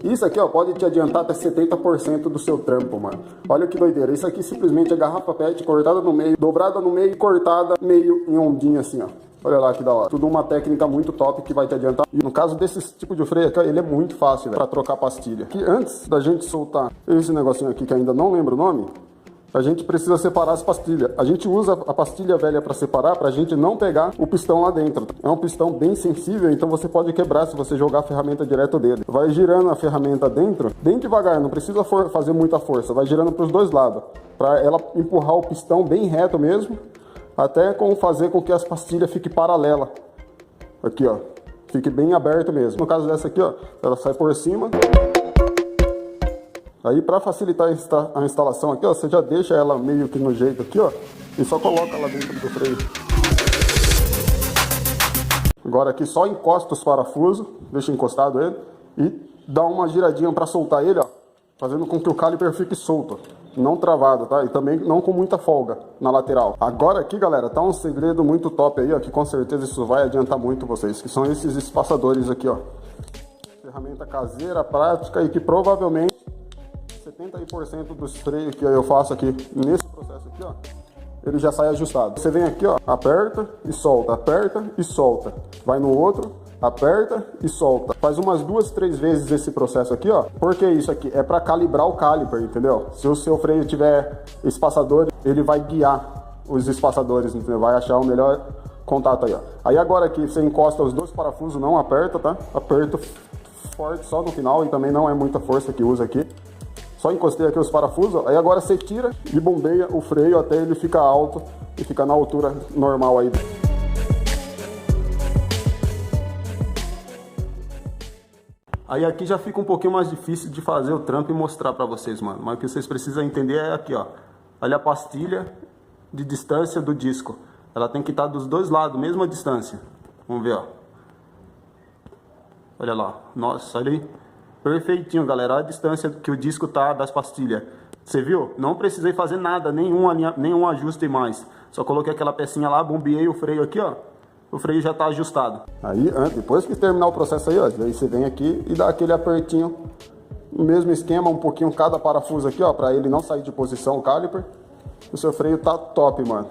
Isso aqui, ó, pode te adiantar até 70% do seu trampo, mano. Olha que doideira. Isso aqui simplesmente é garrafa PET cortada no meio, dobrada no meio e cortada meio em ondinha assim, ó. Olha lá que da hora. Tudo uma técnica muito top que vai te adiantar. E no caso desse tipo de freio aqui, ele é muito fácil, velho, pra trocar pastilha. Que antes da gente soltar esse negocinho aqui, que ainda não lembro o nome, a gente precisa separar as pastilhas. A gente usa a pastilha velha para separar, pra gente não pegar o pistão lá dentro. É um pistão bem sensível, então você pode quebrar se você jogar a ferramenta direto dele. Vai girando a ferramenta dentro, bem devagar, não precisa fazer muita força. Vai girando para os dois lados, para ela empurrar o pistão bem reto mesmo, até fazer com que as pastilhas fiquem paralelas. Aqui, ó, fique bem aberto mesmo. No caso dessa aqui, ó, ela sai por cima. Aí, para facilitar a instalação aqui, ó, você já deixa ela meio que no jeito aqui, ó, e só coloca ela dentro do freio. Agora aqui só encosta os parafusos, deixa encostado ele e dá uma giradinha para soltar ele, ó, fazendo com que o caliper fique solto, não travado, tá? E também não com muita folga na lateral. Agora aqui, galera, tá um segredo muito top aí, ó, que com certeza isso vai adiantar muito vocês, que são esses espaçadores aqui, ó. Ferramenta caseira, prática e que provavelmente 70% dos freios que eu faço aqui nesse processo aqui, ó, ele já sai ajustado. Você vem aqui, ó, aperta e solta, vai no outro, aperta e solta. Faz umas 2, 3 vezes esse processo aqui, ó. Porque isso aqui é para calibrar o caliper, entendeu? Se o seu freio tiver espaçador, ele vai guiar os espaçadores, entendeu? Vai achar o melhor contato aí, ó. Aí agora aqui você encosta os dois parafusos, não aperta, tá? Aperta forte só no final e também não é muita força que usa aqui. Só encostei aqui os parafusos, aí agora você tira e bombeia o freio até ele ficar alto e ficar na altura normal aí. Aí aqui já fica um pouquinho mais difícil de fazer o trampo e mostrar pra vocês, mano. Mas o que vocês precisam entender é aqui, ó. Olha a pastilha de distância do disco. Ela tem que estar dos dois lados, mesma distância. Vamos ver, ó. Olha lá. Nossa, olha aí. Perfeitinho, galera. Olha a distância que o disco tá das pastilhas. Você viu? Não precisei fazer nada, nenhum ajuste mais. Só coloquei aquela pecinha lá, bombeei o freio aqui, ó. O freio já tá ajustado. Aí, depois que terminar o processo aí, ó, aí você vem aqui e dá aquele apertinho. O mesmo esquema, um pouquinho cada parafuso aqui, ó, pra ele não sair de posição o caliper. O seu freio tá top, mano.